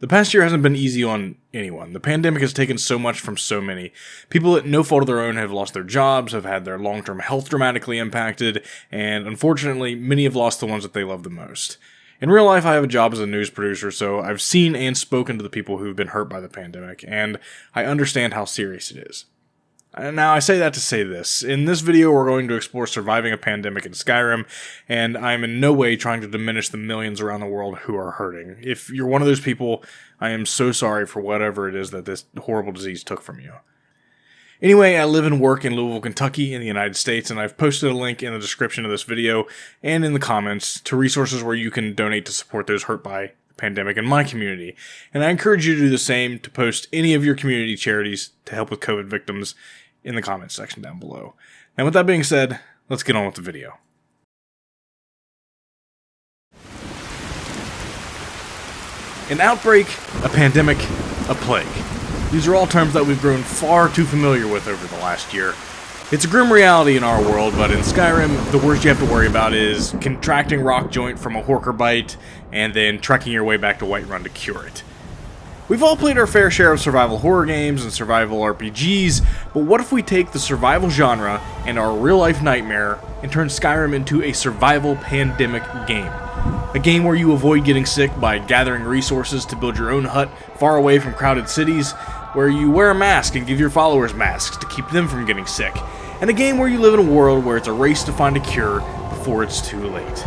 The past year hasn't been easy on anyone. The pandemic has taken so much from so many. People at no fault of their own have lost their jobs, have had their long-term health dramatically impacted, and unfortunately, many have lost the ones that they love the most. In real life, I have a job as a news producer, so I've seen and spoken to the people who've been hurt by the pandemic, and I understand how serious it is. Now, I say that to say this. In this video, we're going to explore surviving a pandemic in Skyrim, and I'm in no way trying to diminish the millions around the world who are hurting. If you're one of those people, I am so sorry for whatever it is that this horrible disease took from you. Anyway, I live and work in Louisville, Kentucky in the United States, and I've posted a link in the description of this video and in the comments to resources where you can donate to support those hurt by the pandemic in my community. And I encourage you to do the same, to post any of your community charities to help with COVID victims in the comments section down below. And with that being said, let's get on with the video. An outbreak, a pandemic, a plague. These are all terms that we've grown far too familiar with over the last year. It's a grim reality in our world, but in Skyrim, the worst you have to worry about is contracting rock joint from a horker bite, and then trekking your way back to Whiterun to cure it. We've all played our fair share of survival horror games and survival RPGs, but what if we take the survival genre and our real-life nightmare and turn Skyrim into a survival pandemic game? A game where you avoid getting sick by gathering resources to build your own hut far away from crowded cities, where you wear a mask and give your followers masks to keep them from getting sick, and a game where you live in a world where it's a race to find a cure before it's too late.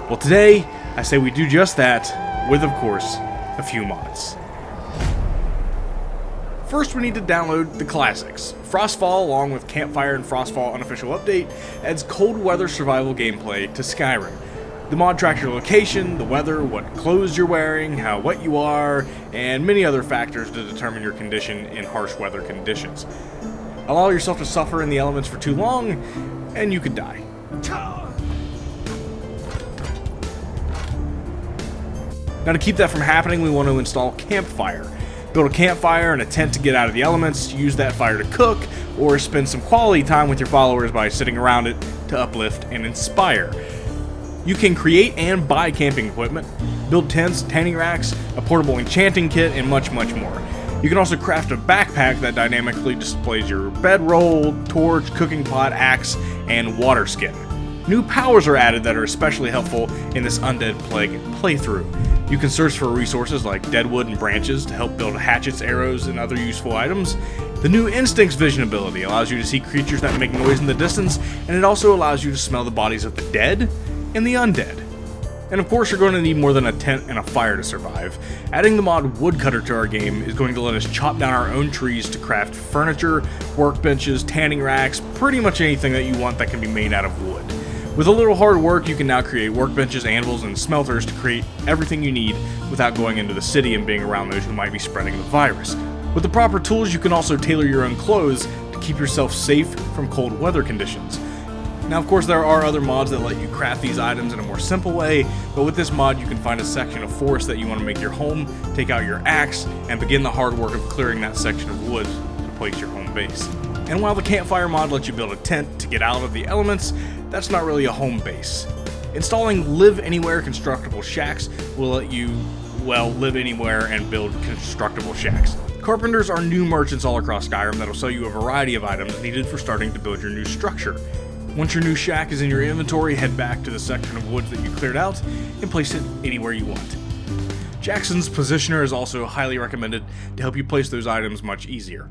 Well, today, I say we do just that, with, of course, a few mods. First, we need to download the classics. Frostfall, along with Campfire and Frostfall Unofficial Update, adds cold weather survival gameplay to Skyrim. The mod tracks your location, the weather, what clothes you're wearing, how wet you are, and many other factors to determine your condition in harsh weather conditions. Allow yourself to suffer in the elements for too long, and you could die. Now, to keep that from happening, we want to install Campfire. Build a campfire and a tent to get out of the elements, use that fire to cook, or spend some quality time with your followers by sitting around it to uplift and inspire. You can create and buy camping equipment, build tents, tanning racks, a portable enchanting kit, and much, much more. You can also craft a backpack that dynamically displays your bedroll, torch, cooking pot, axe, and water skin. New powers are added that are especially helpful in this Undead Plague playthrough. You can search for resources like deadwood and branches to help build hatchets, arrows, and other useful items. The new Instincts Vision ability allows you to see creatures that make noise in the distance, and it also allows you to smell the bodies of the dead and the undead. And of course, you're going to need more than a tent and a fire to survive. Adding the mod Woodcutter to our game is going to let us chop down our own trees to craft furniture, workbenches, tanning racks, pretty much anything that you want that can be made out of wood. With a little hard work, you can now create workbenches, anvils, and smelters to create everything you need without going into the city and being around those who might be spreading the virus. With the proper tools, you can also tailor your own clothes to keep yourself safe from cold weather conditions. Now, of course, there are other mods that let you craft these items in a more simple way, but with this mod, you can find a section of forest that you want to make your home, take out your axe, and begin the hard work of clearing that section of wood to place your home base. And while the Campfire mod lets you build a tent to get out of the elements, that's not really a home base. Installing Live Anywhere Constructible Shacks will let you, well, live anywhere and build constructible shacks. Carpenters are new merchants all across Skyrim that'll sell you a variety of items needed for starting to build your new structure. Once your new shack is in your inventory, head back to the section of woods that you cleared out and place it anywhere you want. Jackson's Positioner is also highly recommended to help you place those items much easier.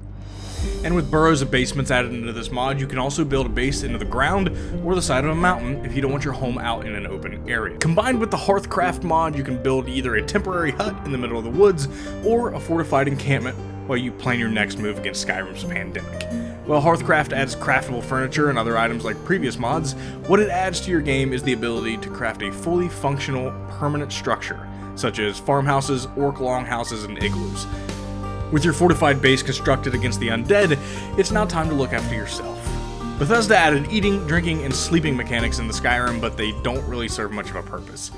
And with burrows and basements added into this mod, you can also build a base into the ground or the side of a mountain if you don't want your home out in an open area. Combined with the Hearth Craft mod, you can build either a temporary hut in the middle of the woods or a fortified encampment while you plan your next move against Skyrim's pandemic. While Hearth Craft adds craftable furniture and other items like previous mods, what it adds to your game is the ability to craft a fully functional, permanent structure, such as farmhouses, orc longhouses, and igloos. With your fortified base constructed against the undead, it's now time to look after yourself. Bethesda added eating, drinking, and sleeping mechanics in the Skyrim, but they don't really serve much of a purpose.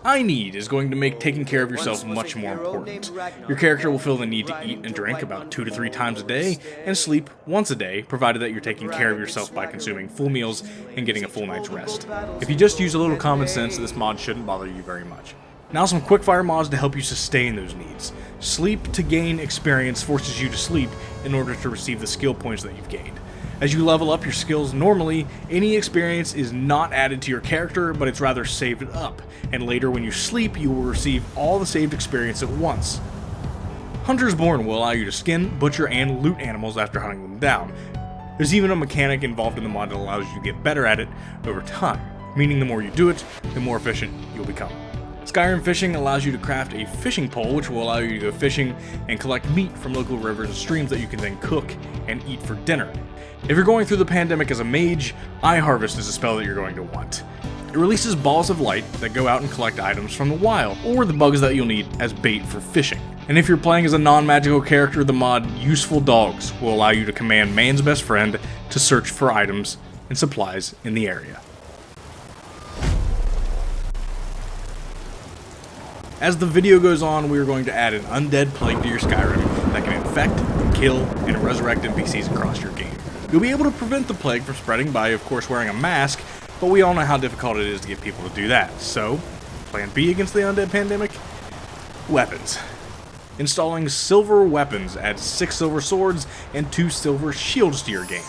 iNeed is going to make taking care of yourself much more important. Your character will feel the need to eat and drink about 2 to 3 times a day, and sleep once a day, provided that you're taking care of yourself by consuming full meals and getting a full night's rest. If you just use a little common sense, this mod shouldn't bother you very much. Now some quickfire mods to help you sustain those needs. Sleep to gain experience forces you to sleep in order to receive the skill points that you've gained. As you level up your skills normally, any experience is not added to your character, but it's rather saved up, and later when you sleep, you will receive all the saved experience at once. Hunterborn will allow you to skin, butcher, and loot animals after hunting them down. There's even a mechanic involved in the mod that allows you to get better at it over time, meaning the more you do it, the more efficient you'll become. Skyrim Fishing allows you to craft a fishing pole, which will allow you to go fishing and collect meat from local rivers and streams that you can then cook and eat for dinner. If you're going through the pandemic as a mage, iHarvest is a spell that you're going to want. It releases balls of light that go out and collect items from the wild, or the bugs that you'll need as bait for fishing. And if you're playing as a non-magical character, the mod Useful Dogs will allow you to command man's best friend to search for items and supplies in the area. As the video goes on, we are going to add an undead plague to your Skyrim that can infect, kill, and resurrect NPCs across your game. You'll be able to prevent the plague from spreading by, of course, wearing a mask, but we all know how difficult it is to get people to do that. So, plan B against the undead pandemic? Weapons. Installing silver weapons adds 6 silver swords and 2 silver shields to your game.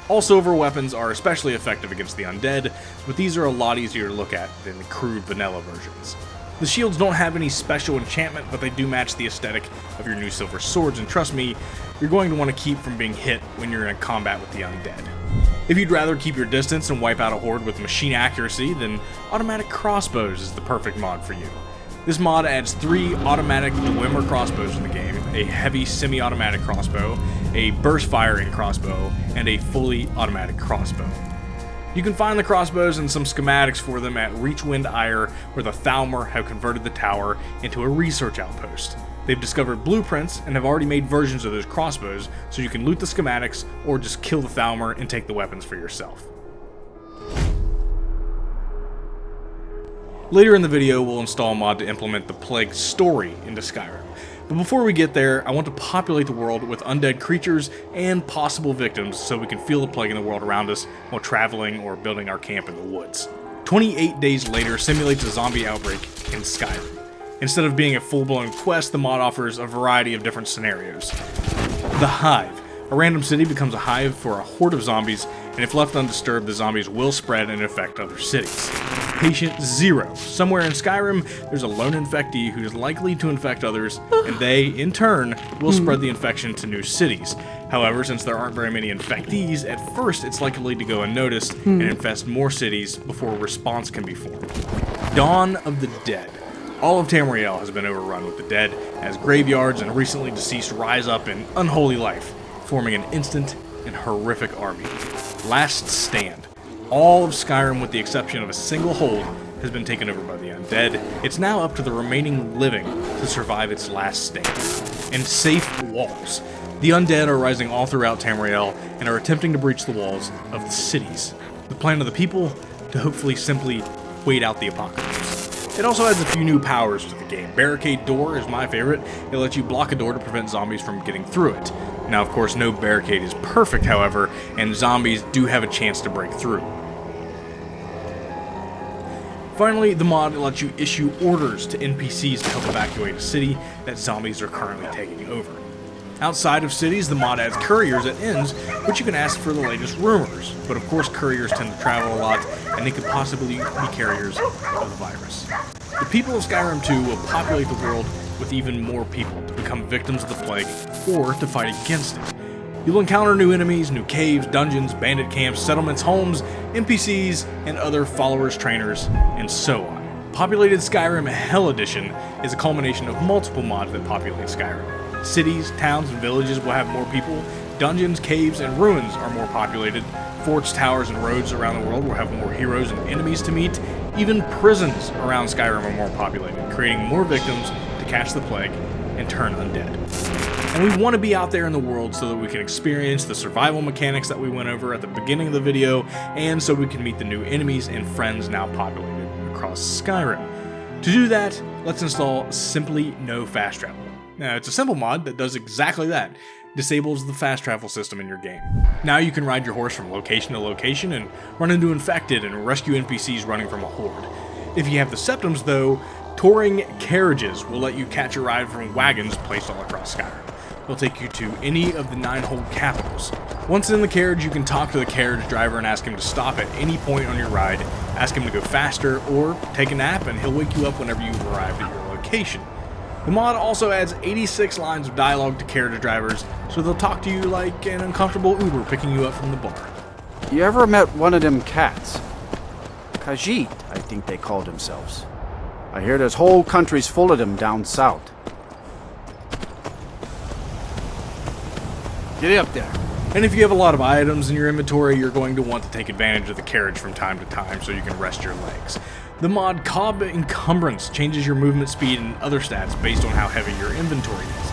All silver weapons are especially effective against the undead, but these are a lot easier to look at than the crude vanilla versions. The shields don't have any special enchantment, but they do match the aesthetic of your new silver swords, and trust me, you're going to want to keep from being hit when you're in combat with the undead. If you'd rather keep your distance and wipe out a horde with machine accuracy, then automatic crossbows is the perfect mod for you. This mod adds 3 automatic Dwemer crossbows in the game, a heavy semi-automatic crossbow, a burst firing crossbow, and a fully automatic crossbow. You can find the crossbows and some schematics for them at Reachwind Ire, where the Thalmor have converted the tower into a research outpost. They've discovered blueprints and have already made versions of those crossbows, so you can loot the schematics or just kill the Thalmor and take the weapons for yourself. Later in the video, we'll install a mod to implement the Plague story into Skyrim. But before we get there, I want to populate the world with undead creatures and possible victims so we can feel the plague in the world around us while traveling or building our camp in the woods. 28 Days Later simulates a zombie outbreak in Skyrim. Instead of being a full-blown quest, the mod offers a variety of different scenarios. The Hive. A random city becomes a hive for a horde of zombies, and if left undisturbed, the zombies will spread and infect other cities. Patient Zero. Somewhere in Skyrim, there's a lone infectee who is likely to infect others, and they, in turn, will spread the infection to new cities. However, since there aren't very many infectees, at first it's likely to go unnoticed and infest more cities before a response can be formed. Dawn of the Dead. All of Tamriel has been overrun with the dead, as graveyards and recently deceased rise up in unholy life, forming an instant and horrific army. Last Stand. All of Skyrim, with the exception of a single hold, has been taken over by the undead. It's now up to the remaining living to survive its last stand. And Safe Walls. The undead are rising all throughout Tamriel and are attempting to breach the walls of the cities. The plan of the people to hopefully simply wait out the apocalypse. It also adds a few new powers to the game. Barricade Door is my favorite. It lets you block a door to prevent zombies from getting through it. Now, of course, no barricade is perfect, however, and zombies do have a chance to break through. Finally, the mod lets you issue orders to NPCs to help evacuate a city that zombies are currently taking over. Outside of cities, the mod adds couriers at inns, which you can ask for the latest rumors. But of course, couriers tend to travel a lot, and they could possibly be carriers of the virus. The People of Skyrim 2 will populate the world with even more people to become victims of the plague or to fight against it. You'll encounter new enemies, new caves, dungeons, bandit camps, settlements, homes, NPCs, and other followers, trainers, and so on. Populated Skyrim Hell Edition is a culmination of multiple mods that populate Skyrim. Cities, towns, and villages will have more people. Dungeons, caves, and ruins are more populated. Forts, towers, and roads around the world will have more heroes and enemies to meet. Even prisons around Skyrim are more populated, creating more victims to catch the plague and turn undead. And we want to be out there in the world so that we can experience the survival mechanics that we went over at the beginning of the video, and so we can meet the new enemies and friends now populated across Skyrim. To do that, let's install Simply No Fast Travel. Now, it's a simple mod that does exactly that. Disables the fast travel system in your game. Now you can ride your horse from location to location and run into infected and rescue NPCs running from a horde. If you have the Septums though, Touring Carriages will let you catch a ride from wagons placed all across Skyrim. They'll take you to any of the 9 hold capitals. Once in the carriage, you can talk to the carriage driver and ask him to stop at any point on your ride, ask him to go faster, or take a nap and he'll wake you up whenever you've arrived at your location. The mod also adds 86 lines of dialogue to carriage drivers, so they'll talk to you like an uncomfortable Uber picking you up from the bar. You ever met one of them cats? Khajiit, I think they call themselves. I hear there's whole countries full of them down south. Get up there. And if you have a lot of items in your inventory, you're going to want to take advantage of the carriage from time to time so you can rest your legs. The mod Cobb Encumbrance changes your movement speed and other stats based on how heavy your inventory is.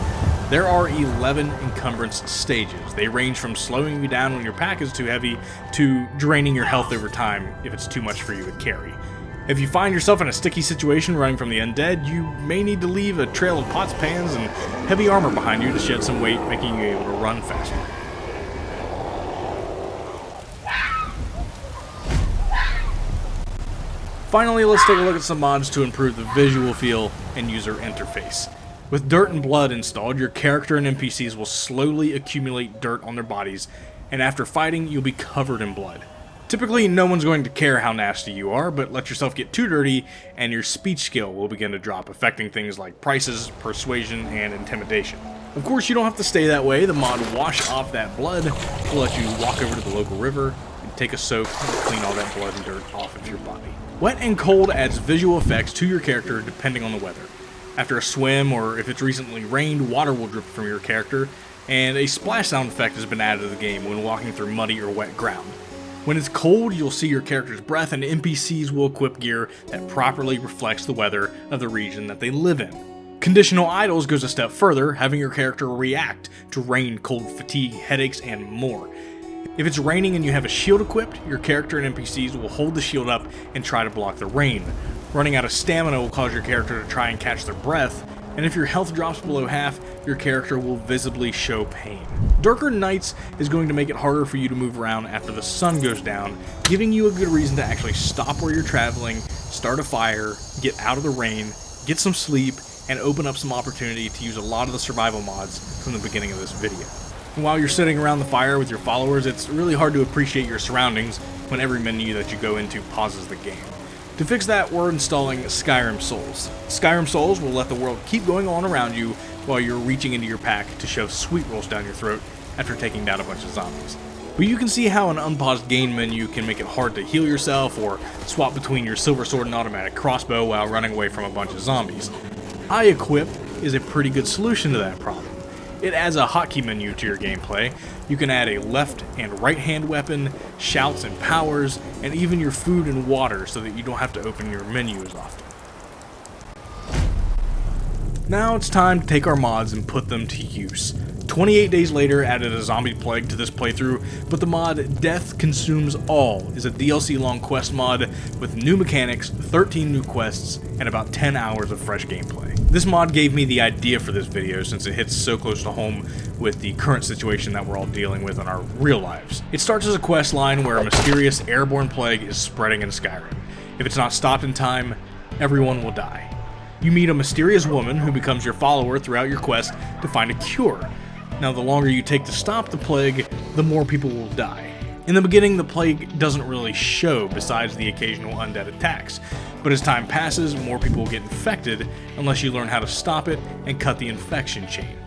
There are 11 encumbrance stages. They range from slowing you down when your pack is too heavy to draining your health over time if it's too much for you to carry. If you find yourself in a sticky situation running from the undead, you may need to leave a trail of pots, pans, and heavy armor behind you to shed some weight, making you able to run faster. Finally, let's take a look at some mods to improve the visual feel and user interface. With Dirt and Blood installed, your character and NPCs will slowly accumulate dirt on their bodies, and after fighting, you'll be covered in blood. Typically, no one's going to care how nasty you are, but let yourself get too dirty, and your speech skill will begin to drop, affecting things like prices, persuasion, and intimidation. Of course, you don't have to stay that way. The mod Wash Off That Blood will let you walk over to the local river and take a soak and clean all that blood and dirt off of your body. Wet and Cold adds visual effects to your character depending on the weather. After a swim, or if it's recently rained, water will drip from your character, and a splash sound effect has been added to the game when walking through muddy or wet ground. When it's cold, you'll see your character's breath, and NPCs will equip gear that properly reflects the weather of the region that they live in. Conditional Idles goes a step further, having your character react to rain, cold, fatigue, headaches, and more. If it's raining and you have a shield equipped, your character and NPCs will hold the shield up and try to block the rain. Running out of stamina will cause your character to try and catch their breath, and if your health drops below half, your character will visibly show pain. Darker Nights is going to make it harder for you to move around after the sun goes down, giving you a good reason to actually stop where you're traveling, start a fire, get out of the rain, get some sleep, and open up some opportunity to use a lot of the survival mods from the beginning of this video. And while you're sitting around the fire with your followers, it's really hard to appreciate your surroundings when every menu that you go into pauses the game. To fix that, we're installing SkyrimSouls. SkyrimSouls will let the world keep going on around you while you're reaching into your pack to shove sweet rolls down your throat after taking down a bunch of zombies. But you can see how an unpaused game menu can make it hard to heal yourself or swap between your silver sword and automatic crossbow while running away from a bunch of zombies. iEquip is a pretty good solution to that problem. It adds a hotkey menu to your gameplay. You can add a left and right hand weapon, shouts and powers, and even your food and water so that you don't have to open your menu as often. Now it's time to take our mods and put them to use. 28 Days Later added a zombie plague to this playthrough, but the mod Death Consumes All is a DLC-long quest mod with new mechanics, 13 new quests, and about 10 hours of fresh gameplay. This mod gave me the idea for this video since it hits so close to home with the current situation that we're all dealing with in our real lives. It starts as a quest line where a mysterious airborne plague is spreading in Skyrim. If it's not stopped in time, everyone will die. You meet a mysterious woman who becomes your follower throughout your quest to find a cure. Now, the longer you take to stop the plague, the more people will die. In the beginning, the plague doesn't really show besides the occasional undead attacks, but as time passes, more people will get infected unless you learn how to stop it and cut the infection chain.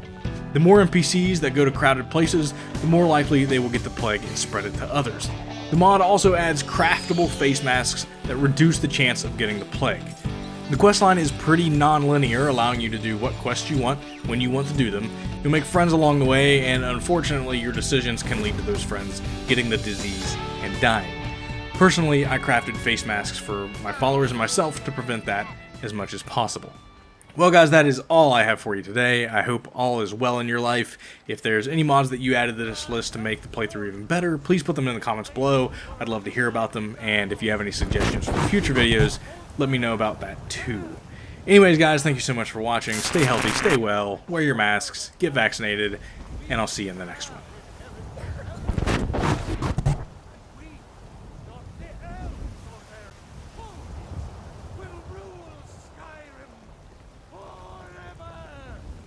The more NPCs that go to crowded places, the more likely they will get the plague and spread it to others. The mod also adds craftable face masks that reduce the chance of getting the plague. The questline is pretty non-linear, allowing you to do what quests you want, when you want to do them. You'll make friends along the way, and unfortunately your decisions can lead to those friends getting the disease and dying. Personally, I crafted face masks for my followers and myself to prevent that as much as possible. Well guys, that is all I have for you today. I hope all is well in your life. If there's any mods that you added to this list to make the playthrough even better, please put them in the comments below. I'd love to hear about them, and if you have any suggestions for future videos, let me know about that too. Anyways guys, thank you so much for watching. Stay healthy, stay well, wear your masks, get vaccinated, and I'll see you in the next one.